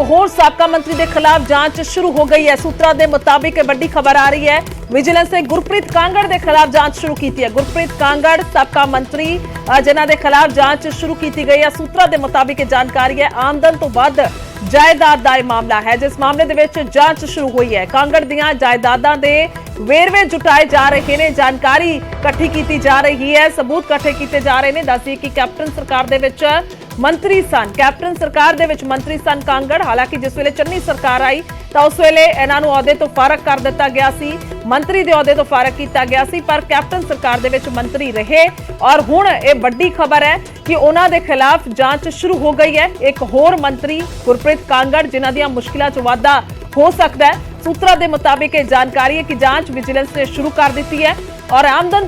होर साबका मंत्री के खिलाफ जांच शुरू हो गई है। सूत्रों के मुताबिक बड़ी खबर आ रही है, विजिलेंस ने गुरप्रीत कांगड़ के खिलाफ जांच शुरू की है। गुरप्रीत कांगड़ साबका मंत्री जिन्हां के खिलाफ जांच शुरू की गई है। सूत्रों के मुताबिक जानकारी है, आमदन तो वध जायदाद का मामला है, जिस मामले दे विच जांच शुरू हुई है। कांगड़ दीयां जायदादां दे वेरवे जुटाए जा रहे हैं, जानकारी इकट्ठी की जा रही है, सबूत इकट्ठे किए जा रहे हैं। दस्सिए कि कैप्टन सरकार दे विच मंत्री सन, कैप्टन सरकार दे विच मंत्री सन कांगड़। हालांकि जिस वेले चन्नी सरकार आई तो उस वेले इन्हां नूं अहुदे तो फारग कर दिता गया सी, मंत्री दे अहुदे तो फारग किया गया सी, पर कैप्टन सरकार दे विच मंत्री रहे। और हुण ये बड़ी खबर है कि उन्हां दे खिलाफ जांच शुरू हो गई है। एक होर मंत्री गुरप्रीत कांगड़ जिन्हां दीयां मुश्किलां च वाधा हो सकता है। सूत्रों के मुताबिक जानकारी है कि जांच विजिलेंस ने शुरू कर दी है और आमदन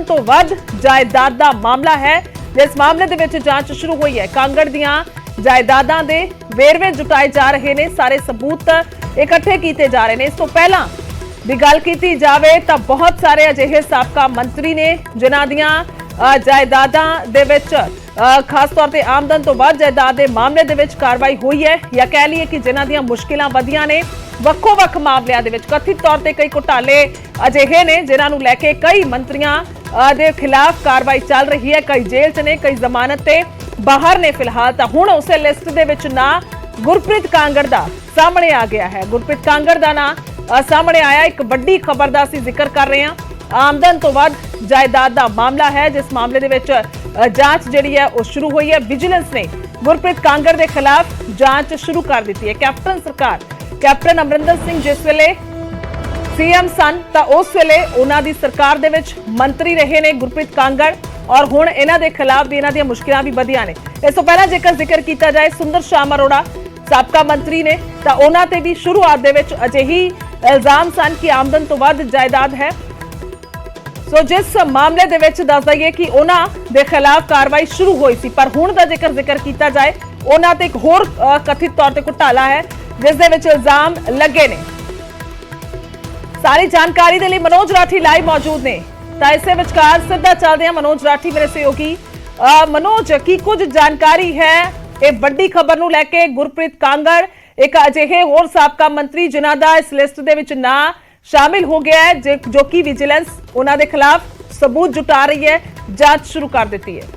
तो वध जायदाद का मामला है, जिस मामले दे विच जांच शुरू हुई है। कांगड़ दीयां जायदादां दे वेरवे जुटाए जा रहे हैं, सारे सबूत इकट्ठे किए जा रहे हैं। इस तो पहला दी गल की जाए तो बहुत सारे अजिहे साबका मंत्री ने जिन्हां दीयां जायदादां दे विच खास तौर पर आमदन तो वध जायदाद के मामले दे विच कार्रवाई हुई है, या कह लीए कि जिन्हां दीयां मुश्किलां वधियां ने। ਵੱਖੋ-ਵੱਖ मामलों के कथित तौर पर कई घोटाले अजिहे ने जिन्हां नूं लैके कई मंत्रियों के खिलाफ कार्रवाई चल रही है, कई जेल च ने, कई जमानत ते बाहर ने। फिलहाल तो हुण उस लिस्ट दे विच ना गुरप्रीत कांगड़ दा सामने आ गया है। गुरप्रीत कांगड़ दा ना सामने आया। एक बड़ी खबर दा असीं जिक्र कर रहे हैं, आमदन तो वध जायदाद का मामला है, जिस मामले दे विच जांच जिहड़ी है वो शुरू हुई है। विजिलेंस ने गुरप्रीत कांगड़ के खिलाफ जांच शुरू कर दी है। कैप्टन अमरिंदर सिंह जिस वेले सीएम सन तो उस वेले उन्हां दी सरकार दे विच मंत्री रहे ने गुरप्रीत कांगड़, और हुण इन्हां दे खिलाफ भी इन्हां दी मुश्किलां भी वधियां ने। इस तो पहला जेकर जिक्र किया जाए सुंदर श्याम अरोड़ा साबका मंत्री ने, तो उन्हां ते भी शुरुआत दे विच अजिही इल्जाम सन कि आमदन तो वध जायदाद है। सो जिस मामले दे विच दस दईए कि उन्हां दे खिलाफ कार्रवाई शुरू हुई सी, पर हुण दा जेकर जिक्र किया जाए उन्हां ते एक होर कथित तौर पर घोटाला है जिस दे विच इल्जाम लगे ने। सारी जानकारी दे लई मनोज राठी लाइव मौजूद ने, तां इसे विचकार सीधा चलदे हां। मनोज राठी मेरे सहयोगी। मनोज, की कुछ जानकारी है ये बड़ी खबर नूं लैके? गुरप्रीत कांगड़ एक अजिहे होर साबका मंत्री जिन्हां दा इस लिस्ट दे विच ना शामिल हो गया है, जो कि विजिलेंस उन्हां दे खिलाफ सबूत जुटा रही है, जांच शुरू कर दी है।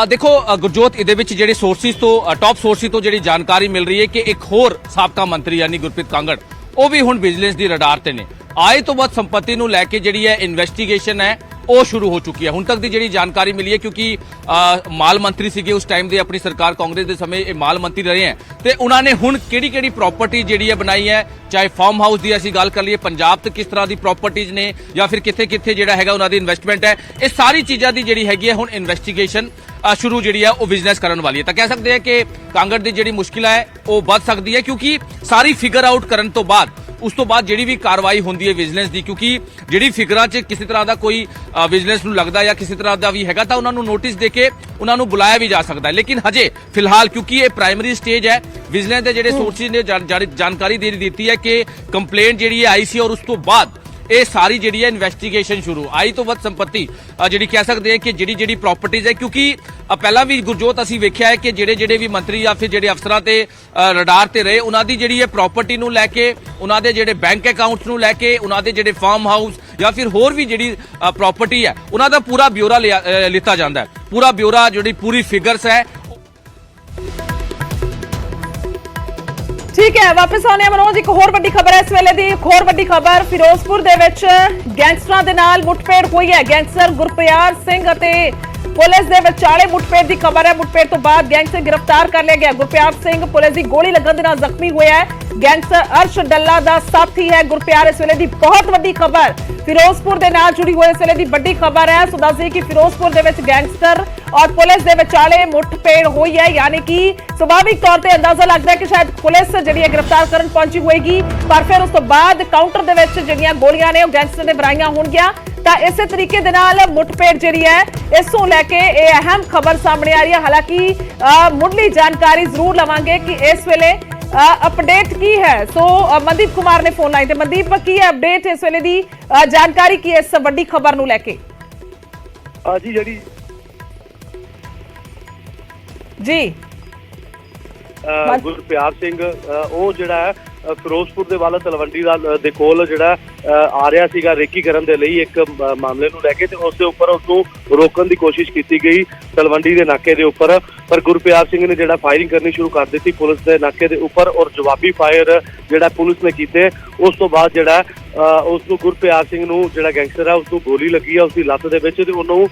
देखो गुरजोत, इहदे विच जिहड़े सोर्सिस तो टॉप सोर्सिस तो जिहड़ी जानकारी मिल रही है कि एक होर साबका मंत्री यानी गुरप्रीत कांगड़ वो भी हुण विजिलेंस दी रडार ते ने। आय तो वध संपत्ति नूं लैके जिहड़ी है इन्वेस्टिगेशन है वो शुरू हो चुकी है। हुण तक दी जिहड़ी जानकारी मिली है, क्योंकि माल मंत्री सीगे उस टाइम दे, अपनी सरकार कांग्रेस दे समय माल मंत्री रहे हैं, ते उन्होंने हुण किहड़ी प्रॉपर्टी जिहड़ी है बनाई है, चाहे फार्म हाउस की असीं गल कर लीए, पंजाब ते किस तरह की प्रॉपर्टीज ने, या फिर कित्थे जिहड़ा हैगा उन्हां दी इन्वेस्टमेंट है, ये सारी चीज़ां दी जिहड़ी हैगी है हुण इन्वेस्टिगेशन शुरू जिहड़ी है वो विजिलेंस करन वाली है। तो कह सकते हैं कि कांगड़ दी जिहड़ी मुश्किल है वो वध सकती है, क्योंकि सारी फिगर आउट करन तो बाद उस तो बाद जिहड़ी भी कार्रवाई होंदी है विजिलेंस दी, क्योंकि जिहड़ी फिगरां 'च किसी तरह का कोई विजिलेंस नूं लगदा या किसी तरह का भी हैगा तो उन्हां नूं नोटिस दे के उन्हां नूं बुलाया भी जा सकता है। लेकिन हजे फिलहाल क्योंकि ये प्राइमरी स्टेज है, विजिलेंस के जिहड़े सोर्सिस ने जानकारी दे दी है कि कंप्लेंट जिहड़ी है आई सी, और उस तो बाद ये सारी जिहड़ी है इन्वेस्टिगेशन शुरू। आई तो वध संपत्ति जिहड़ी कह सकते हैं कि जिहड़ी प्रॉपर्टीज है, क्योंकि पहला भी गुरजोत असीं वेख्या है कि जिहड़े भी मंत्री या फिर जिहड़े अफसरां ते रडार ते रहे, उन्हां दी जिहड़ी है प्रॉपर्टी नूं लैके, उन्हां दे जिहड़े बैंक अकाउंट्स नूं लैके, उन्हां दे जिहड़े फार्म हाउस या फिर होर भी जिहड़ी प्रॉपर्टी है उन्हां दा पूरा ब्यौरा लिता जांदा है। पूरा ब्यौरा जिहड़ी पूरी फिगर्स है। ठीक है, वापस आने मनोज। एक होर वड्डी खबर है इस वेले दी, एक होर वड्डी खबर फिरोजपुर दे विच गैंगस्टरां दे नाल मुठभेड़ हुई है। गैंगस्टर गुरप्यार सिंह अते पुलिस दे विचाले मुठभेड़ की खबर है। मुठभेड़ तो बाद गैंगस्टर गिरफ्तार कर लिया गया। गुरप्यार सिंह पुलिस की गोली लगन दे नाल जख्मी होया है। गैंगस्टर अर्श डल्ला दा साथी है गुरप्यार। इस वेले दी बहुत वड्डी खबर फिरोजपुर दे नाल जुड़ी हुई इस वेले दी वड्डी खबर है। सो दस कि फिरोजपुर दे विच गैंगस्टर और पुलिस दे विचाले मुठभेड़ हुई है, यानी कि स्वाभाविक तौर पर अंदाजा लगता है कि शायद पुलिस जिहड़ी गिरफ्तार करन पहुंची होएगी, पर फिर उस तो बाद काउंटर दे विच जिहड़ियां गोलियां ने गैंगस्टर ने भराईयां होणगियां। तो इस तरीके दे नाल मुठभेड़ जिहड़ी है इसों लैके ये अहम खबर सामने आ रही है। हालांकि मुढ़ली जानकारी जरूर लवांगे कि इस वेले अपडेट की है। सो मनदीप कुमार ने फोन लाइन ते। मनदीप, की है अपडेट इस वेले दी जानकारी की इस वड्डी खबर नूं लैके? जी जी ਜੀ ਗੁਰਪਿਆਰ ਸਿੰਘ ਉਹ ਜਿਹੜਾ ਹੈ ਫਿਰੋਜ਼ਪੁਰ ਦੇ ਵੱਲ ਤਲਵੰਡੀ ਦੇ ਕੋਲ ਜਿਹੜਾ ਆ ਰਿਹਾ ਸੀਗਾ ਰੇਕੀ ਕਰਨ ਦੇ ਲਈ ਇੱਕ ਮਾਮਲੇ ਨੂੰ ਲੈ ਕੇ, ਤੇ ਉਸ ਦੇ ਉੱਪਰ ਉਸਨੂੰ ਰੋਕਣ ਦੀ ਕੋਸ਼ਿਸ਼ ਕੀਤੀ ਗਈ ਤਲਵੰਡੀ ਦੇ ਨਾਕੇ ਦੇ ਉੱਪਰ। ਪਰ ਗੁਰਪਿਆਰ ਸਿੰਘ ਨੇ ਜਿਹੜਾ ਫਾਇਰਿੰਗ ਕਰਨੀ ਸ਼ੁਰੂ ਕਰ ਦਿੱਤੀ ਪੁਲਿਸ ਦੇ ਨਾਕੇ ਦੇ ਉੱਪਰ, ਔਰ ਜਵਾਬੀ ਫਾਇਰ ਜਿਹੜਾ ਪੁਲਿਸ ਨੇ ਕੀਤੇ। ਉਸ ਤੋਂ ਬਾਅਦ ਜਿਹੜਾ ਉਸ ਨੂੰ ਗੁਰਪਿਆਰ ਸਿੰਘ ਨੂੰ ਜਿਹੜਾ ਗੈਂਗਸਟਰ ਹੈ ਉਸ ਨੂੰ ਗੋਲੀ ਲੱਗੀ ਹੈ ਉਸਦੀ ਲੱਤ ਦੇ ਵਿੱਚ, ਤੇ ਉਹਨੂੰ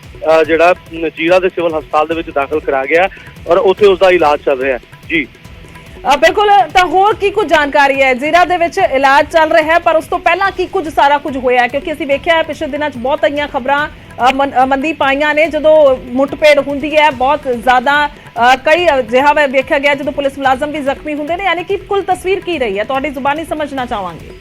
ਜਿਹੜਾ ਜੀਰਾ ਦੇ ਸਿਵਲ ਹਸਪਤਾਲ ਦੇ ਵਿੱਚ ਦਾਖਲ ਕਰਾ ਗਿਆ ਔਰ ਉੱਥੇ ਉਸਦਾ ਇਲਾਜ ਚੱਲ ਰਿਹਾ ਜੀ। ਬਿਲਕੁਲ, ਤਾਂ ਹੋਰ ਕੀ ਕੁਝ ਜਾਣਕਾਰੀ ਹੈ? ਜ਼ੀਰਾ ਦੇ ਵਿੱਚ ਇਲਾਜ ਚੱਲ ਰਿਹਾ ਹੈ, ਪਰ ਉਸ ਤੋਂ ਪਹਿਲਾਂ ਕੀ ਕੁਝ ਸਾਰਾ ਕੁਝ ਹੋਇਆ? ਕਿਉਂਕਿ ਅਸੀਂ ਵੇਖਿਆ ਹੈ ਪਿਛਲੇ ਦਿਨਾਂ 'ਚ ਬਹੁਤ ਆਈਆਂ ਖਬਰਾਂ ਮੰਦੀ ਪਾਈਆਂ ਨੇ ਜਦੋਂ ਮੁੱਠਭੇੜ ਹੁੰਦੀ ਹੈ, ਬਹੁਤ ਜ਼ਿਆਦਾ ਕਈ ਅਜਿਹਾ ਵੇਖਿਆ ਗਿਆ ਜਦੋਂ ਪੁਲਿਸ ਮੁਲਾਜ਼ਮ ਵੀ ਜ਼ਖਮੀ ਹੁੰਦੇ ਨੇ। ਯਾਨੀ ਕਿ ਕੁੱਲ ਤਸਵੀਰ ਕੀ ਰਹੀ ਹੈ? ਤੁਹਾਡੀ ਜ਼ੁਬਾਨੀ ਸਮਝਣਾ ਚਾਹਾਂਗੇ।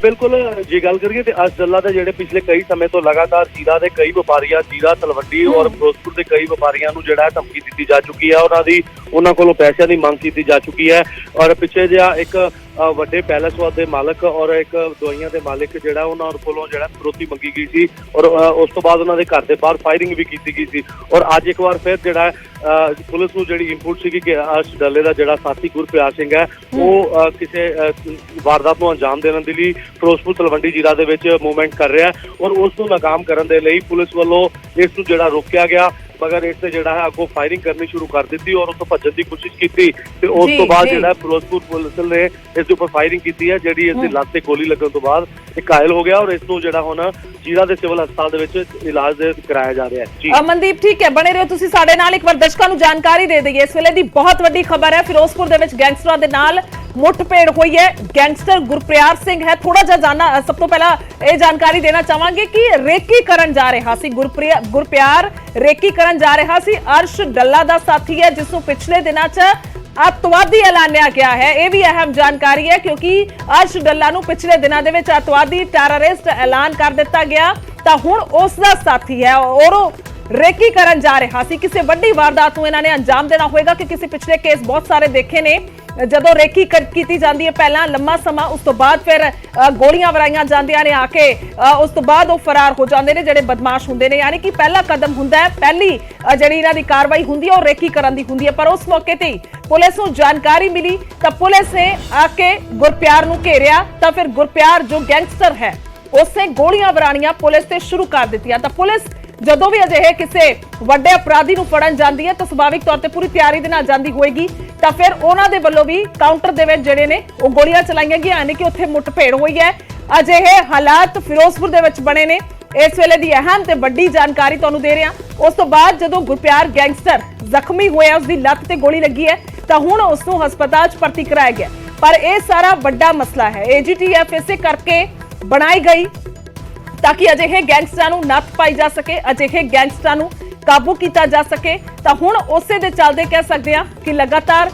ਬਿਲਕੁਲ, ਜੇ ਗੱਲ ਕਰੀਏ ਤੇ ਅਸਦੱਲਾ ਦੇ ਜਿਹੜੇ ਪਿਛਲੇ ਕਈ ਸਮੇਂ ਤੋਂ ਲਗਾਤਾਰ ਜੀਰਾ ਦੇ ਕਈ ਵਪਾਰੀਆਂ, ਜੀਰਾ ਤਲਵੰਡੀ ਔਰ ਫਿਰੋਜ਼ਪੁਰ ਦੇ ਕਈ ਵਪਾਰੀਆਂ ਨੂੰ ਜਿਹੜਾ ਧਮਕੀ ਦਿੱਤੀ ਜਾ ਚੁੱਕੀ ਹੈ, ਉਹਨਾਂ ਕੋਲੋਂ ਪੈਸਿਆਂ ਦੀ ਮੰਗ ਕੀਤੀ ਜਾ ਚੁੱਕੀ ਹੈ। ਔਰ ਪਿੱਛੇ ਜਿਹਾ ਇੱਕ ਵੱਡੇ ਪੈਲੇਸ ਦੇ ਮਾਲਕ ਔਰ ਇੱਕ ਦਵਾਈਆਂ ਦੇ ਮਾਲਕ ਜਿਹੜਾ ਉਹਨਾਂ ਕੋਲੋਂ ਜਿਹੜਾ ਫਿਰੌਤੀ ਮੰਗੀ ਗਈ ਸੀ, ਔਰ ਉਸ ਤੋਂ ਬਾਅਦ ਉਹਨਾਂ ਦੇ ਘਰ ਦੇ ਬਾਹਰ ਫਾਇਰਿੰਗ ਵੀ ਕੀਤੀ ਗਈ ਸੀ। ਔਰ ਅੱਜ ਇੱਕ ਵਾਰ ਫਿਰ ਜਿਹੜਾ ਪੁਲਿਸ ਨੂੰ ਜਿਹੜੀ ਇਨਪੁਟ ਸੀਗੀ ਕਿ ਅਸਦੱਲੇ ਦਾ ਜਿਹੜਾ ਸਾਥੀ ਗੁਰਪਿਆਰ ਸਿੰਘ ਹੈ ਉਹ ਕਿਸੇ ਵਾਰਦਾਤ ਨੂੰ ਅੰਜਾਮ ਦੇਣ ਦੇ ਲਈ ਫਿਰੋਜ਼ਪੁਰ ਤਲਵੰਡੀ ਜੀਰਾ ਦੇ ਵਿੱਚ ਮੂਵਮੈਂਟ ਕਰ ਰਿਹਾ, ਔਰ ਉਸ ਨੂੰ ਨਾਕਾਮ ਕਰਨ ਦੇ ਲਈ ਪੁਲਿਸ ਵੱਲੋਂ ਇਸ ਨੂੰ ਜਿਹੜਾ ਰੋਕਿਆ ਗਿਆ, ਮਗਰ ਇਸ ਤੇ ਜਿਹੜਾ ਹੈ ਅੱਗੋਂ ਫਾਇਰਿੰਗ ਕਰਨੀ ਸ਼ੁਰੂ ਕਰ ਦਿੱਤੀ ਔਰ ਉਸ ਤੋਂ ਭੱਜਣ ਦੀ ਕੋਸ਼ਿਸ਼ ਕੀਤੀ, ਤੇ ਉਸ ਤੋਂ ਬਾਅਦ ਜਿਹੜਾ ਫਿਰੋਜ਼ਪੁਰ ਪੁਲਿਸ ਨੇ ਇਸ ਦੇ ਉੱਪਰ ਫਾਇਰਿੰਗ ਕੀਤੀ ਹੈ, ਜਿਹੜੀ ਇਸ ਦੀ ਲੱਤ ਤੇ ਗੋਲੀ ਲੱਗਣ ਤੋਂ ਬਾਅਦ ਇਹ ਘਾਇਲ ਹੋ ਗਿਆ ਔਰ ਇਸ ਨੂੰ ਜਿਹੜਾ ਹੁਣ ਜੀਰਾ ਦੇ ਸਿਵਲ ਹਸਪਤਾਲ ਦੇ ਵਿੱਚ ਇਲਾਜ ਦੇ ਕਰਾਇਆ ਜਾ ਰਿਹਾ ਹੈ ਜੀ। ਅਮਨਦੀਪ ਠੀਕ ਹੈ, ਬਣੇ ਰਹੋ ਤੁਸੀਂ ਸਾਡੇ ਨਾਲ। ਇੱਕ ਵਾਰ ਦਰਸ਼ਕਾਂ ਨੂੰ ਜਾਣਕਾਰੀ ਦੇ ਦਈਏ, ਇਸ ਵੇਲੇ ਦੀ ਬਹੁਤ ਵੱਡੀ ਖਬਰ ਹੈ। ਫਿਰੋਜ਼ਪੁਰ ਦੇ ਵਿੱਚ ਗੈਂਗਸਟਰਾਂ ਦੇ ਨਾਲ ਮੁੱਠਭੇੜ ਹੋਈ ਹੈ। ਗੈਂਗਸਟਰ ਗੁਰਪਿਆਰ ਸਿੰਘ ਹੈ। ਥੋੜਾ ਜਿਹਾ ਜਾਨਣਾ, ਸਭ ਤੋਂ ਪਹਿਲਾਂ ਇਹ ਜਾਣਕਾਰੀ ਦੇਣਾ ਚਾਹਾਂਗੇ ਕਿ ਰੇਕੀ ਕਰਨ ਜਾ ਰਿਹਾ ਸੀ ਗੁਰਪਿਆਰ ਰੇਕੀ ਕਰਨ ਜਾ ਰਿਹਾ ਸੀ। ਅਰਸ਼ ਡੱਲਾ ਦਾ ਸਾਥੀ ਹੈ, ਜਿਸ ਨੂੰ ਪਿਛਲੇ ਦਿਨਾਂ 'ਚ ਅੱਤਵਾਦੀ ਐਲਾਨਿਆ ਗਿਆ ਹੈ। ਇਹ ਵੀ ਅਹਿਮ ਜਾਣਕਾਰੀ ਹੈ ਕਿਉਂਕਿ ਅਰਸ਼ ਡੱਲਾ ਨੂੰ ਪਿਛਲੇ ਦਿਨਾਂ ਦੇ ਵਿੱਚ ਅੱਤਵਾਦੀ ਟੈਰਰਿਸਟ ਐਲਾਨ ਕਰ ਦਿੱਤਾ ਗਿਆ, ਤਾਂ ਹੁਣ ਉਸ ਦਾ ਸਾਥੀ ਹੈ ਔਰ ਉਹ ਰੇਕੀ ਕਰਨ ਜਾ ਰਿਹਾ ਸੀ। ਕਿਸੇ ਵੱਡੀ ਵਾਰਦਾਤ ਨੂੰ ਇਹਨਾਂ ਨੇ ਅੰਜਾਮ ਦੇਣਾ ਹੋਏਗਾ ਕਿ ਕਿਸੇ ਪਿਛਲੇ ਕੇਸ ਬਹੁਤ ਸਾਰੇ ਦੇਖੇ ਨੇ ਜਦੋਂ ਰੇਕੀ ਕੀਤੀ ਜਾਂਦੀ ਹੈ ਪਹਿਲਾਂ ਲੰਮਾ ਸਮਾਂ, ਉਸ ਤੋਂ ਬਾਅਦ ਫਿਰ ਗੋਲੀਆਂ ਵਰਾਈਆਂ ਜਾਂਦੀਆਂ ਨੇ ਆ ਕੇ, ਉਸ ਤੋਂ ਬਾਅਦ ਉਹ ਫਰਾਰ ਹੋ ਜਾਂਦੇ ਨੇ ਜਿਹੜੇ ਬਦਮਾਸ਼ ਹੁੰਦੇ ਨੇ। ਯਾਨੀ ਕਿ ਪਹਿਲਾ ਕਦਮ ਹੁੰਦਾ ਹੈ, ਪਹਿਲੀ ਜਿਹੜੀ ਇਹਨਾਂ ਦੀ ਕਾਰਵਾਈ ਹੁੰਦੀ ਹੈ ਉਹ ਰੇਕੀ ਕਰਨ ਦੀ ਹੁੰਦੀ ਹੈ। ਪਰ ਉਸ ਮੌਕੇ ਤੇ ਪੁਲਿਸ ਨੂੰ ਜਾਣਕਾਰੀ ਮਿਲੀ ਤਾਂ ਪੁਲਿਸ ਨੇ ਆ ਕੇ ਗੁਰਪਿਆਰ ਨੂੰ ਘੇਰਿਆ, ਤਾਂ ਫਿਰ ਗੁਰਪਿਆਰ ਜੋ ਗੈਂਗਸਟਰ ਹੈ ਉਸੇ ਗੋਲੀਆਂ ਵਰਾਣੀਆਂ ਪੁਲਿਸ ਤੇ ਸ਼ੁਰੂ ਕਰ ਦਿੱਤੀਆਂ। ਤਾਂ ਪੁਲਿਸ ਜਦੋਂ ਵੀ ਅਜਿਹੇ ਕਿਸੇ ਵੱਡੇ ਅਪਰਾਧੀ ਨੂੰ ਫੜਨ ਜਾਂਦੀ ਹੈ ਤਾਂ ਸੁਭਾਵਿਕ ਤੌਰ ਤੇ ਪੂਰੀ ਤਿਆਰੀ ਦੇ ਨਾਲ ਜਾਂਦੀ ਹੋਏਗੀ, ਤਾਂ ਫਿਰ ਉਹਨਾਂ ਦੇ ਵੱਲੋਂ ਵੀ ਕਾਊਂਟਰ ਦੇ ਵਿੱਚ ਜਿਹੜੇ ਨੇ ਉਹ ਗੋਲੀਆਂ ਚਲਾਈਆਂ ਗਈਆਂ, ਯਾਨੀ ਕਿ ਉੱਥੇ ਮੁੱਠਭੇੜ ਹੋਈ ਹੈ। ਅਜਿਹੇ ਹਾਲਾਤ ਫਿਰੋਜ਼ਪੁਰ ਦੇ ਵਿੱਚ ਬਣੇ ਨੇ। ਇਸ ਵੇਲੇ ਦੀ ਅਹਿਮ ਤੇ ਵੱਡੀ ਜਾਣਕਾਰੀ ਤੁਹਾਨੂੰ ਦੇ ਰਿਹਾ। ਉਸ ਤੋਂ ਬਾਅਦ ਜਦੋਂ ਗੁਰਪਿਆਰ ਗੈਂਗਸਟਰ ਜ਼ਖਮੀ ਹੋਇਆ, ਉਸਦੀ ਲੱਤ ਤੇ ਗੋਲੀ ਲੱਗੀ ਹੈ, ਤਾਂ ਹੁਣ ਉਸ ਨੂੰ ਹਸਪਤਾਲ 'ਚ ਭਰਤੀ ਕਰਾਇਆ ਗਿਆ। ਪਰ ਇਹ ਸਾਰਾ ਵੱਡਾ ਮਸਲਾ ਹੈ। AGTF ਇਸੇ ਕਰਕੇ ਬਣਾਈ ਗਈ ਤਾਂ ਕਿ ਅਜਿਹੇ ਗੈਂਗਸਟਰਾਂ ਨੂੰ ਨੱਥ ਪਾਈ ਜਾ ਸਕੇ, ਅਜਿਹੇ ਗੈਂਗਸਟਰਾਂ ਨੂੰ ਕਾਬੂ ਕੀਤਾ ਜਾ ਸਕੇ। ਤਾਂ ਹੁਣ ਉਸੇ ਦੇ ਚੱਲਦੇ ਕਹਿ ਸਕਦੇ ਹਾਂ ਕਿ ਲਗਾਤਾਰ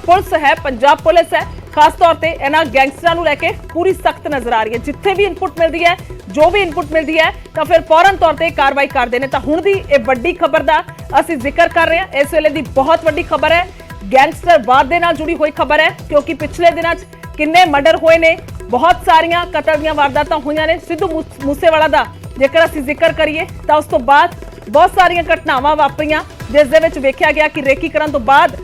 ਪੁਲਿਸ ਹੈ, ਪੰਜਾਬ ਪੁਲਿਸ ਹੈ, ਖਾਸ ਤੌਰ ਤੇ ਇਹਨਾਂ ਗੈਂਗਸਟਰਾਂ ਨੂੰ ਲੈ ਕੇ ਪੂਰੀ ਸਖਤ ਨਜ਼ਰ ਆ ਰਹੀ ਹੈ। ਜਿੱਥੇ ਵੀ ਇਨਪੁਟ ਮਿਲਦੀ ਹੈ, ਜੋ ਵੀ ਇਨਪੁਟ ਮਿਲਦੀ ਹੈ, ਤਾਂ ਫਿਰ ਫੌਰਨ ਤੌਰ ਤੇ ਕਾਰਵਾਈ ਕਰਦੇ ਨੇ। ਤਾਂ ਹੁਣ ਦੀ ਇਹ ਵੱਡੀ ਖਬਰ ਦਾ ਅਸੀਂ ਜ਼ਿਕਰ ਕਰ ਰਹੇ ਹਾਂ। ਇਸ ਵੇਲੇ ਦੀ ਬਹੁਤ ਵੱਡੀ ਖਬਰ ਹੈ, ਗੈਂਗਸਟਰਵਾਦ ਦੇ ਨਾਲ ਜੁੜੀ ਹੋਈ ਖਬਰ ਹੈ, ਕਿਉਂਕਿ ਪਿਛਲੇ ਦਿਨਾਂ 'ਚ ਕਿੰਨੇ ਮਰਡਰ ਹੋਏ ਨੇ, ਬਹੁਤ ਸਾਰੀਆਂ ਕਤਲ ਦੀਆਂ ਵਾਰਦਾਤਾਂ ਹੋਈਆਂ ਨੇ। ਸਿੱਧੂ ਮੂਸੇਵਾਲਾ ਦਾ ਜੇਕਰ ਅਸੀਂ ਜ਼ਿਕਰ ਕਰੀਏ ਤਾਂ ਉਸ ਤੋਂ ਬਾਅਦ ਬਹੁਤ ਸਾਰੀਆਂ ਘਟਨਾਵਾਂ ਵਾਪਰੀਆਂ, ਜਿਸ ਦੇ ਵਿੱਚ ਵੇਖਿਆ ਗਿਆ ਕਿ ਰੇਕੀ ਕਰਨ ਤੋਂ ਬਾਅਦ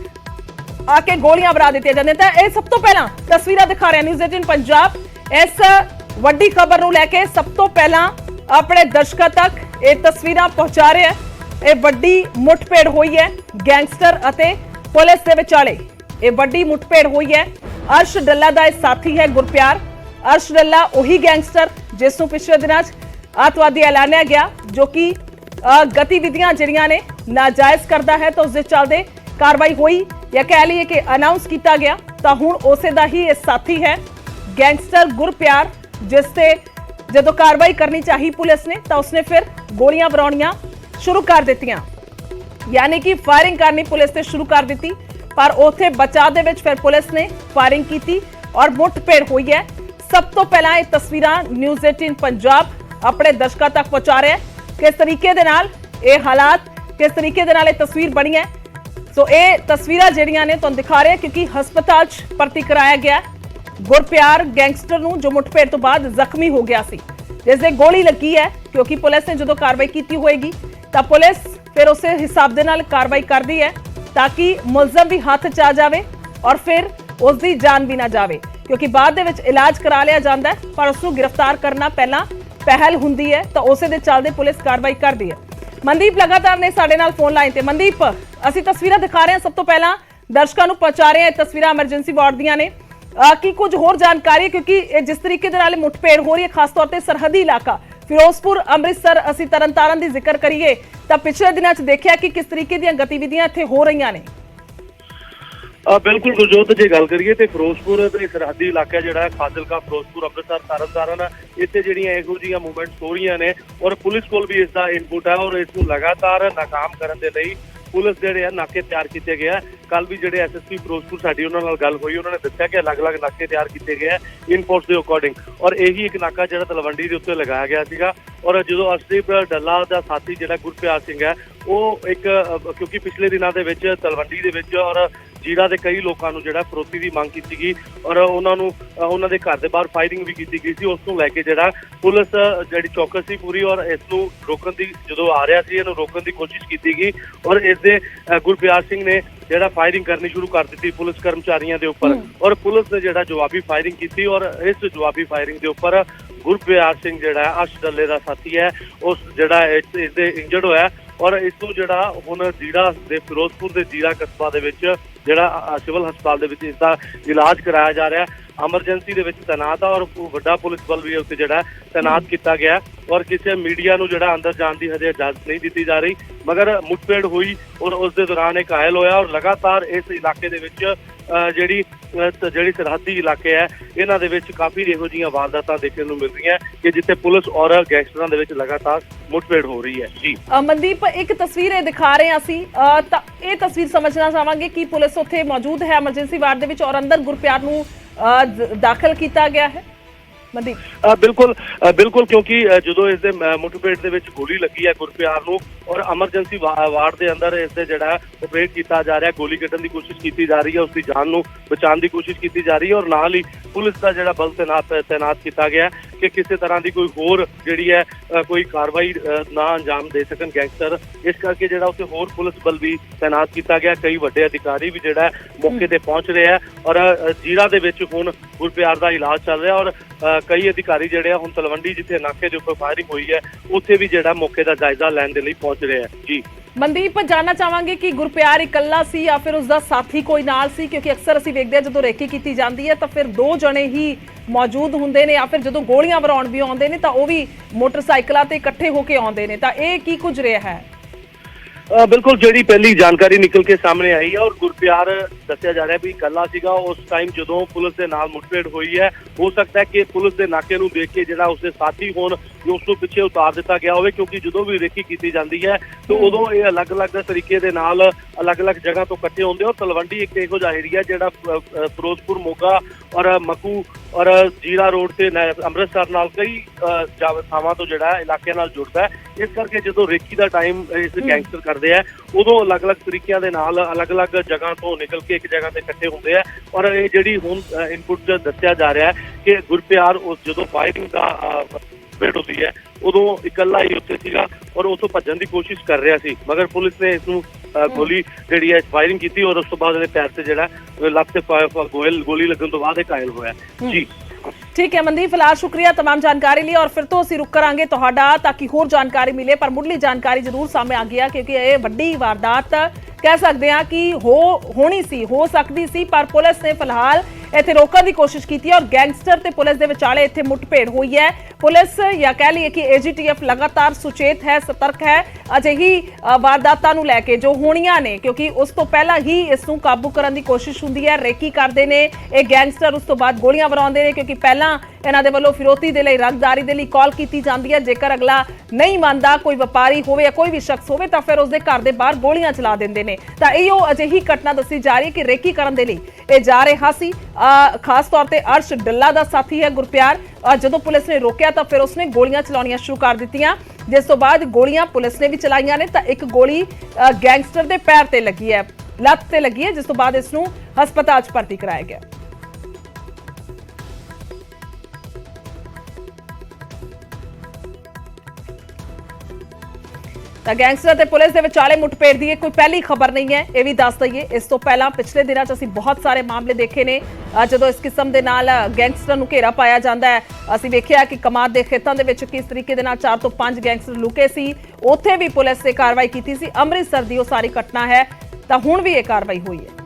ਆ ਕੇ ਗੋਲੀਆਂ ਵਰਾ ਦਿੱਤੀਆਂ ਜਾਂਦੀਆਂ। ਤਾਂ ਇਹ ਸਭ ਤੋਂ ਪਹਿਲਾਂ ਤਸਵੀਰਾਂ ਦਿਖਾ ਰਿਹਾ ਨਿਊਜ਼ 18 ਪੰਜਾਬ। ਇਸ ਵੱਡੀ ਖਬਰ ਨੂੰ ਲੈ ਕੇ ਸਭ ਤੋਂ ਪਹਿਲਾਂ ਆਪਣੇ ਦਰਸ਼ਕਾਂ ਤੱਕ ਇਹ ਤਸਵੀਰਾਂ ਪਹੁੰਚਾ ਰਿਹਾ। ਇਹ ਵੱਡੀ ਮੁੱਠਭੇੜ ਹੋਈ ਹੈ ਗੈਂਗਸਟਰ ਅਤੇ ਪੁਲਿਸ ਦੇ ਵਿਚਾਲੇ। ਇਹ ਵੱਡੀ ਮੁੱਠਭੇੜ ਹੋਈ ਹੈ। ਅਰਸ਼ ਡੱਲਾ ਦਾ ਇਹ ਸਾਥੀ ਹੈ ਗੁਰਪਿਆਰ। ਅਰਸ਼ ਡੱਲਾ ਉਹੀ ਗੈਂਗਸਟਰ ਜਿਸ ਨੂੰ ਪਿਛਲੇ ਦਿਨਾਂ 'ਚ ਅੱਤਵਾਦੀ ਐਲਾਨਿਆ ਗਿਆ, ਜੋ ਕਿ ਗਤੀਵਿਧੀਆਂ ਜਿਹੜੀਆਂ ਨੇ ਨਾਜਾਇਜ਼ ਕਰਦਾ ਹੈ, ਤਾਂ ਉਸ ਦੇ ਚੱਲਦੇ ਕਾਰਵਾਈ ਹੋਈ, ਜਾਂ ਕਹਿ ਲਈਏ ਕਿ ਅਨਾਉਂਸ ਕੀਤਾ ਗਿਆ। ਤਾਂ ਹੁਣ ਉਸੇ ਦਾ ਹੀ ਇਹ ਸਾਥੀ ਹੈ ਗੈਂਗਸਟਰ ਗੁਰਪਿਆਰ, ਜਿਸ ਤੇ ਜਦੋਂ ਕਾਰਵਾਈ ਕਰਨੀ ਚਾਹੀ ਪੁਲਿਸ ਨੇ ਤਾਂ ਉਸਨੇ ਫਿਰ ਗੋਲੀਆਂ ਵਰਾਉਣੀਆਂ ਸ਼ੁਰੂ ਕਰ ਦਿੱਤੀਆਂ, ਯਾਨੀ ਕਿ ਫਾਇਰਿੰਗ ਕਰਨੀ ਪੁਲਿਸ ਤੇ ਸ਼ੁਰੂ ਕਰ ਦਿੱਤੀ। ਪਰ ਉੱਥੇ ਬਚਾਅ ਦੇ ਵਿੱਚ ਫਿਰ ਪੁਲਿਸ ਨੇ ਫਾਇਰਿੰਗ ਕੀਤੀ ਔਰ ਮੁੱਠਭੇੜ ਹੋਈ ਹੈ। ਸਭ ਤੋਂ ਪਹਿਲਾਂ ਇਹ ਤਸਵੀਰਾਂ ਨਿਊਜ਼ 18 ਪੰਜਾਬ ਆਪਣੇ ਦਰਸ਼ਕਾਂ ਤੱਕ ਪਹੁੰਚਾ ਰਿਹਾ ਕਿਸ ਤਰੀਕੇ ਦੇ ਨਾਲ ਇਹ ਹਾਲਾਤ, ਕਿਸ ਤਰੀਕੇ ਦੇ ਨਾਲ ਇਹ ਤਸਵੀਰ ਬਣੀ ਹੈ। ਸੋ ਇਹ ਤਸਵੀਰਾਂ ਜਿਹੜੀਆਂ ਨੇ ਤੁਹਾਨੂੰ ਦਿਖਾ ਰਿਹਾ, ਕਿਉਂਕਿ ਹਸਪਤਾਲ 'ਚ ਭਰਤੀ ਕਰਾਇਆ ਗਿਆ ਗੁਰਪਿਆਰ ਗੈਂਗਸਟਰ ਨੂੰ, ਜੋ ਮੁੱਠਭੇੜ ਤੋਂ ਬਾਅਦ ਜ਼ਖਮੀ ਹੋ ਗਿਆ ਸੀ, ਜਿਸ ਦੇ ਗੋਲੀ ਲੱਗੀ ਹੈ। ਕਿਉਂਕਿ ਪੁਲਿਸ ਨੇ ਜਦੋਂ ਕਾਰਵਾਈ ਕੀਤੀ ਹੋਏਗੀ ਤਾਂ ਪੁਲਿਸ ਫਿਰ ਉਸੇ ਹਿਸਾਬ ਦੇ ਨਾਲ ਕਾਰਵਾਈ ਕਰਦੀ ਹੈ। ताकि मुलजम भी हाथ च आ जाए और फिर उसकी जान भी ना जाए, क्योंकि बाद दे विच इलाज करा लिया जाता है पर उसनूं गिरफ्तार करना पहला पहल हुंदी है, तो उसे दे चलदे पुलिस कार्रवाई करती है। मनदीप लगातार ने साडे नाल फोन लाइन ते। मनदीप, असीं तस्वीरां दिखा रहे हैं, सब तो पहला दर्शकों को पहुंचा रहे हैं तस्वीरां एमरजेंसी वार्ड दियां ने कि कुछ होर जानकारी, क्योंकि जिस तरीके दे नाल मुठभेड़ हो रही है खास तौर पर सरहदी इलाका फिरोजपुर अमृतसर असीं तरनतारन दी जिक्र करिए तो पिछले दिनों च देखिया कि किस तरीके दीयां गतिविधियां इत्थे हो रही ने। बिल्कुल गुरजोत, जे गल करिए तो फिरोजपुर ते सरहदी इलाका जिहड़ा फाजिलका फिरोजपुर अमृतसर तरनतारन इत्थे जिहड़ियां इहो जिहियां मूवमेंट्स हो रही ने और पुलिस कोल भी इसका इनपुट है और इसनूं लगातार नाकाम करन दे लई पुलिस ਜਿਹੜੇ ਆ ਨਾਕੇ ਤਿਆਰ ਕੀਤੇ ਗਏ ਆ। ਕੱਲ ਵੀ ਜਿਹੜੇ ਐਸਐਸਪੀ ਫਿਰੋਜ਼ਪੁਰ ਸਾਡੀ ਉਹਨਾਂ ਨਾਲ ਗੱਲ ਹੋਈ, ਉਹਨਾਂ ਨੇ ਦੱਸਿਆ ਕਿ ਅਲੱਗ-ਅਲੱਗ ਨਾਕੇ ਤਿਆਰ ਕੀਤੇ ਗਏ ਆ ਇਨਪੁਟਸ ਦੇ ਅਕੋਰਡਿੰਗ ਔਰ ਇਹੀ ਇੱਕ ਨਾਕਾ ਜਿਹੜਾ ਤਲਵੰਡੀ ਦੇ ਉੱਤੇ ਲਗਾਇਆ ਗਿਆ ਸੀਗਾ। ਔਰ ਜਦੋਂ ਅਰਸ਼ਦੀਪ ਡੱਲਾ ਦਾ ਸਾਥੀ ਜਿਹੜਾ ਗੁਰਪਿਆਰ ਸਿੰਘ ਹੈ ਉਹ ਇੱਕ ਕਿਉਂਕਿ ਪਿਛਲੇ ਦਿਨਾਂ ਦੇ ਵਿੱਚ ਤਲਵੰਡੀ ਦੇ ਵਿੱਚ ਔਰ ਜੀਰਾ ਦੇ ਕਈ ਲੋਕਾਂ ਨੂੰ ਜਿਹੜਾ ਫਰੋਤੀ ਦੀ ਮੰਗ ਕੀਤੀ ਗਈ ਔਰ ਉਹਨਾਂ ਨੂੰ ਉਹਨਾਂ ਦੇ ਘਰ ਦੇ ਬਾਹਰ ਫਾਇਰਿੰਗ ਵੀ ਕੀਤੀ ਗਈ ਸੀ। ਉਸ ਨੂੰ ਲੈ ਕੇ ਜਿਹੜਾ ਪੁਲਿਸ ਜਿਹੜੀ ਚੌਕਸ ਸੀ ਪੂਰੀ ਔਰ ਇਸ ਨੂੰ ਰੋਕਣ ਦੀ ਜਦੋਂ ਆ ਰਿਹਾ ਸੀ ਇਹਨੂੰ ਰੋਕਣ ਦੀ ਕੋਸ਼ਿਸ਼ ਕੀਤੀ ਗਈ ਔਰ ਇਸ ਦੇ ਗੁਰਪਿਆਰ ਸਿੰਘ ਨੇ ਜਿਹੜਾ ਫਾਇਰਿੰਗ ਕਰਨੀ ਸ਼ੁਰੂ ਕਰ ਦਿੱਤੀ ਪੁਲਿਸ ਕਰਮਚਾਰੀਆਂ ਦੇ ਉੱਪਰ ਔਰ ਪੁਲਿਸ ਨੇ ਜਿਹੜਾ ਜਵਾਬੀ ਫਾਇਰਿੰਗ ਕੀਤੀ ਔਰ ਇਸ ਜਵਾਬੀ ਫਾਇਰਿੰਗ ਦੇ ਉੱਪਰ ਗੁਰਪਿਆਰ ਸਿੰਘ ਜਿਹੜਾ ਅਰਸ਼ ਡੱਲੇ ਦਾ ਸਾਥੀ ਹੈ ਉਸ ਜਿਹੜਾ ਇਸ ਦੇ ਇੰਜਰਡ ਹੋਇਆ ਔਰ ਇਸ ਨੂੰ ਜਿਹੜਾ ਹੁਣ ਜੀਰਾ ਦੇ ਫਿਰੋਜ਼ਪੁਰ ਦੇ ਜੀਰਾ ਕਸਬਾ ਦੇ ਵਿੱਚ ਜਿਹੜਾ ਸਿਵਲ ਹਸਪਤਾਲ ਦੇ ਵਿੱਚ ਇਸ ਦਾ ਇਲਾਜ ਕਰਾਇਆ ਜਾ ਰਿਹਾ। ਐਮਰਜੈਂਸੀ ਦੇ ਵਿੱਚ ਤੈਨਾਤ ਆ ਔਰ ਵੱਡਾ ਪੁਲਿਸ ਬਲ ਵੀ ਉੱਥੇ ਜਿਹੜਾ ਤੈਨਾਤ ਕੀਤਾ ਗਿਆ ਔਰ ਕਿਸੇ ਮੀਡੀਆ ਨੂੰ ਜਿਹੜਾ ਅੰਦਰ ਜਾਣ ਦੀ ਹਜੇ ਇਜਾਜ਼ਤ ਨਹੀਂ ਦਿੱਤੀ ਜਾ ਰਹੀ, ਮਗਰ ਮੁੱਠਭੇੜ ਹੋਈ ਔਰ ਉਸ ਦੇ ਦੌਰਾਨ ਇਹ ਘਾਇਲ ਹੋਇਆ ਔਰ ਲਗਾਤਾਰ ਇਸ ਇਲਾਕੇ ਦੇ ਵਿੱਚ ਜਿਹੜੀ ਸਰਹੱਦੀ ਇਲਾਕੇ ਹੈ ਇਹਨਾਂ ਦੇ ਵਿੱਚ ਕਾਫੀ ਇਹੋ ਜਿਹੀਆਂ ਵਾਰਦਾਤਾਂ ਦੇਖਣ ਨੂੰ ਮਿਲ ਰਹੀਆਂ ਕਿ ਜਿੱਥੇ ਪੁਲਿਸ ਔਰ ਗੈਂਗਸਟਰਾਂ ਦੇ ਵਿੱਚ ਲਗਾਤਾਰ ਮੁੱਠਭੇੜ ਹੋ ਰਹੀ ਹੈ। ਜੀ ਮਨਦੀਪ, ਇੱਕ ਤਸਵੀਰ ਇਹ ਦਿਖਾ ਰਹੇ ਹਾਂ ਅਸੀਂ ਤਾਂ ਇਹ ਤਸਵੀਰ ਸਮਝਣਾ ਚਾਹਾਂਗੇ ਕਿ ਪੁਲਿਸ ਉੱਥੇ ਮੌਜੂਦ ਹੈ ਐਮਰਜੈਂਸੀ ਵਾਰਡ ਦੇ ਵਿੱਚ ਔਰ ਅੰਦਰ ਗੁਰਪਿਆਰ ਨੂੰ ਦਾਖਲ ਕੀਤਾ ਗਿਆ ਹੈ। ਮਨਦੀਪ ਬਿਲਕੁਲ ਕਿਉਂਕਿ ਜਦੋਂ ਇਸ ਦੇ ਮੁੱਠਭੇੜ ਦੇ ਵਿੱਚ ਗੋਲੀ ਲੱਗੀ ਹੈ ਗੁਰਪਿਆਰ ਨੂੰ ਔਰ ਐਮਰਜੈਂਸੀ ਵਾਰਡ ਦੇ ਅੰਦਰ ਇਸ ਦੇ ਜਿਹੜਾ ਆਪਰੇਟ ਕੀਤਾ ਜਾ ਰਿਹਾ, ਗੋਲੀ ਕੱਢਣ ਦੀ ਕੋਸ਼ਿਸ਼ ਕੀਤੀ ਜਾ ਰਹੀ ਹੈ, ਉਸ ਦੀ ਜਾਨ ਨੂੰ ਬਚਾਉਣ ਦੀ ਕੋਸ਼ਿਸ਼ ਕੀਤੀ ਜਾ ਰਹੀ ਹੈ ਔਰ ਨਾਲ ਹੀ ਪੁਲਿਸ ਦਾ ਜਿਹੜਾ ਬਲ ਤੈਨਾਤ ਕੀਤਾ ਗਿਆ ਕਿ ਕਿਸੇ ਤਰ੍ਹਾਂ ਦੀ ਕੋਈ ਹੋਰ ਜਿਹੜੀ ਹੈ ਕੋਈ ਕਾਰਵਾਈ ਨਾ ਅੰਜਾਮ ਦੇ ਸਕਣ ਗੈਂਗਸਟਰ, ਇਸ ਕਰਕੇ ਜਿਹੜਾ ਉੱਥੇ ਹੋਰ ਪੁਲਿਸ ਬਲ ਵੀ ਤੈਨਾਤ ਕੀਤਾ ਗਿਆ। ਕਈ ਵੱਡੇ ਅਧਿਕਾਰੀ ਵੀ ਜਿਹੜਾ ਮੌਕੇ ਤੇ ਪਹੁੰਚ ਰਹੇ ਆ ਔਰ ਜੀਰਾ ਦੇ ਵਿੱਚ ਹੁਣ ਗੁਰਪਿਆਰ ਦਾ ਇਲਾਜ ਚੱਲ ਰਿਹਾ ਔਰ ਕਈ ਅਧਿਕਾਰੀ ਜਿਹੜੇ ਆ ਹੁਣ ਤਲਵੰਡੀ ਜਿੱਥੇ ਨਾਕੇ ਦੇ ਉੱਪਰ ਫਾਇਰਿੰਗ ਹੋਈ ਹੈ ਉੱਥੇ ਵੀ ਜਿਹੜਾ ਮੌਕੇ ਦਾ ਜਾਇਜ਼ਾ ਲੈਣ ਦੇ ਲਈ ਪਹੁੰਚ ਰਹੇ ਆ। ਜੀ ਮਨਦੀਪ, ਜਾਨਣਾ ਚਾਹਾਂਗੇ ਕਿ ਗੁਰਪਿਆਰ ਇਕੱਲਾ ਸੀ ਜਾਂ ਫਿਰ ਉਸਦਾ ਸਾਥੀ ਕੋਈ ਨਾਲ ਸੀ, ਕਿਉਂਕਿ ਅਕਸਰ ਅਸੀਂ ਵੇਖਦੇ ਹਾਂ ਜਦੋਂ ਰੇਕੀ ਕੀਤੀ ਜਾਂਦੀ ਹੈ ਤਾਂ ਫਿਰ ਦੋ ਜਣੇ ਹੀ ਮੌਜੂਦ ਹੁੰਦੇ ਨੇ ਜਾਂ ਫਿਰ ਜਦੋਂ ਗੋਲੀਆਂ ਵਰਾਉਣ ਵੀ ਆਉਂਦੇ ਨੇ ਤਾਂ ਉਹ ਵੀ ਮੋਟਰਸਾਈਕਲਾਂ ਤੇ ਇਕੱਠੇ ਹੋ ਕੇ ਆਉਂਦੇ ਨੇ, ਤਾਂ ਇਹ ਕੀ ਕੁਝ ਰਿਹਾ ਹੈ? ਬਿਲਕੁਲ, ਜਿਹੜੀ ਪਹਿਲੀ ਜਾਣਕਾਰੀ ਨਿਕਲ ਕੇ ਸਾਹਮਣੇ ਆਈ ਹੈ ਔਰ ਗੁਰਪਿਆਰ ਦੱਸਿਆ ਜਾ ਰਿਹਾ ਵੀ ਇਕੱਲਾ ਸੀਗਾ ਉਸ ਟਾਈਮ ਜਦੋਂ ਪੁਲਿਸ ਦੇ ਨਾਲ ਮੁੱਠਭੇੜ ਹੋਈ ਹੈ। ਹੋ ਸਕਦਾ ਹੈ ਕਿ ਪੁਲਿਸ ਦੇ ਨਾਕੇ ਨੂੰ ਦੇਖ ਕੇ ਜਿਹੜਾ ਉਸਦੇ ਸਾਥੀ ਹੋਣ ਉਸ ਨੂੰ ਪਿੱਛੇ ਉਤਾਰ ਦਿੱਤਾ ਗਿਆ ਹੋਵੇ, ਕਿਉਂਕਿ ਜਦੋਂ ਵੀ ਰੇਕੀ ਕੀਤੀ ਜਾਂਦੀ ਹੈ ਤਾਂ ਉਦੋਂ ਇਹ ਅਲੱਗ-ਅਲੱਗ ਤਰੀਕੇ ਦੇ ਨਾਲ ਅਲੱਗ-ਅਲੱਗ ਜਗ੍ਹਾ ਤੋਂ ਇਕੱਠੇ ਹੁੰਦੇ ਔਰ ਤਲਵੰਡੀ ਇੱਕ ਇਹੋ ਜਿਹਾ ਏਰੀਆ ਜਿਹੜਾ ਫਿਰੋਜ਼ਪੁਰ, ਮੋਗਾ ਔਰ ਮਕੂ ਔਰ ਜੀਰਾ ਰੋਡ ਤੇ ਅੰਮ੍ਰਿਤਸਰ ਨਾਲ ਕਈ ਥਾਵਾਂ ਤੋਂ ਜਿਹੜਾ ਇਲਾਕਿਆਂ ਨਾਲ ਜੁੜਦਾ ਹੈ। ਇਸ ਕਰਕੇ ਜਦੋਂ ਰੇਕੀ ਦਾ ਟਾਈਮ ਇਸ ਗੈਂਗਸਟਰ ਕਰਦੇ ਆ ਉਦੋਂ ਅਲੱਗ-ਅਲੱਗ ਤਰੀਕਿਆਂ ਦੇ ਨਾਲ ਅਲੱਗ-ਅਲੱਗ ਜਗ੍ਹਾ ਤੋਂ ਨਿਕਲ ਕੇ ਇੱਕ ਜਗ੍ਹਾ ਤੇ ਇਕੱਠੇ ਹੁੰਦੇ ਆ ਔਰ ਇਹ ਜਿਹੜੀ ਹੁਣ ਇਨਪੁਟ ਦੱਸਿਆ ਜਾ ਰਿਹਾ ਹੈ ਕਿ ਗੁਰਪਿਆਰ ਉਸ ਜਦੋਂ ਫਾਇਰਿੰਗ ਦਾ ਭੇਟ ਹੁੰਦੀ ਹੈ ਉਦੋਂ ਇਕੱਲਾ ਹੀ ਉੱਥੇ ਸੀਗਾ ਔਰ ਉੱਥੋਂ ਭੱਜਣ ਦੀ ਕੋਸ਼ਿਸ਼ ਕਰ ਰਿਹਾ ਸੀ, ਮਗਰ ਪੁਲਿਸ ਨੇ ਇਸ ਨੂੰ ਗੋਲੀ ਜਿਹੜੀ ਹੈ ਫਾਇਰਿੰਗ ਕੀਤੀ ਔਰ ਉਸ ਤੋਂ ਬਾਅਦ ਇਹਦੇ ਪੈਰ ਤੇ ਜਿਹੜਾ ਲੱਤ ਤੇ ਗੋਲੀ ਲੱਗਣ ਤੋਂ ਬਾਅਦ ਇਹ ਘਾਇਲ ਹੋਇਆ। ਜੀ ठीक है मनदीप, फिलहाल शुक्रिया तमाम जानकारी लिए और फिर तो असीं रुक करांगे तुहाडा ताकि होर जानकारी मिले, पर मुढ़ली जानकारी जरूर सामने आ गई क्योंकि ये वड्डी वारदात कह सकते हैं कि होनी सी, हो सकती सी, पर पुलिस ने फिलहाल इत्थे रोकण की कोशिश की और गैंगस्टर ते पुलिस दे विचाले इत्थे मुठभेड़ हुई है। पुलिस या कह लीए कि AGTF लगातार सुचेत है, सतर्क है अजिही वारदातां नूं लैके जो होणीਆਂ ने, क्योंकि उस तो पहला ही इस नूं काबू करन दी कोशिश हुंदी है। रेकी करदे ने ये गैंगस्टर, उस तो बाद गोलियां वराउंदे ने, क्योंकि पहला इन्हां दे वल्लों फिरौती दे लई रंगदारी दे लई कॉल कीती जांदी है। जेकर अगला नहीं मंनदा, कोई व्यापारी होवे या कोई भी शख्स होवे तां फिर उसदे घर दे बाहर गोलियां चला दिंदे ने। तां इहो अजिही घटना दस्सी जा रही है कि रेकी करन दे लई ਇਹ ਜਾ ਰਿਹਾ ਸੀ। खास तौर पर अर्श डल्ला का साथी है गुरप्यार, जो पुलिस ने रोकया तो फिर उसने गोलियां चलाउणियां शुरू कर दित्तियां, जिस तो बाद गोलियां पुलिस ने भी चलाइयां ने। तो एक गोली गैंगस्टर के पैर ते लगी है, लत्त ते लगी है, जिस तो बाद इसनूं हस्पताल च भर्ती कराया गया। ਤਾਂ ਗੈਂਗਸਟਰ ਤੇ ਪੁਲਿਸ ਦੇ ਵਿਚਾਲੇ ਮੁੱਠਭੇੜ ਦੀ ਇਹ ਕੋਈ ਪਹਿਲੀ ਖਬਰ ਨਹੀਂ ਹੈ, ਇਹ ਵੀ ਦੱਸ ਦਈਏ। ਇਸ ਤੋਂ ਪਹਿਲਾਂ ਪਿਛਲੇ ਦਿਨਾਂ 'ਚ ਅਸੀਂ ਬਹੁਤ ਸਾਰੇ ਮਾਮਲੇ ਦੇਖੇ ਨੇ ਜਦੋਂ ਇਸ ਕਿਸਮ ਦੇ ਨਾਲ ਗੈਂਗਸਟਰ ਨੂੰ ਘੇਰਾ ਪਾਇਆ ਜਾਂਦਾ ਹੈ। ਅਸੀਂ ਵੇਖਿਆ ਕਿ ਕਮਾਦ ਦੇ ਖੇਤਾਂ ਦੇ ਵਿੱਚ ਕਿਸ ਤਰੀਕੇ ਦੇ ਨਾਲ 4 ਤੋਂ 5 ਗੈਂਗਸਟਰ ਲੁਕੇ ਸੀ, ਉੱਥੇ ਵੀ ਪੁਲਿਸ ਨੇ ਕਾਰਵਾਈ ਕੀਤੀ ਸੀ। ਅੰਮ੍ਰਿਤਸਰ ਦੀ ਉਹ ਸਾਰੀ ਘਟਨਾ ਹੈ, ਤਾਂ ਹੁਣ ਵੀ ਇਹ ਕਾਰਵਾਈ ਹੋਈ ਹੈ।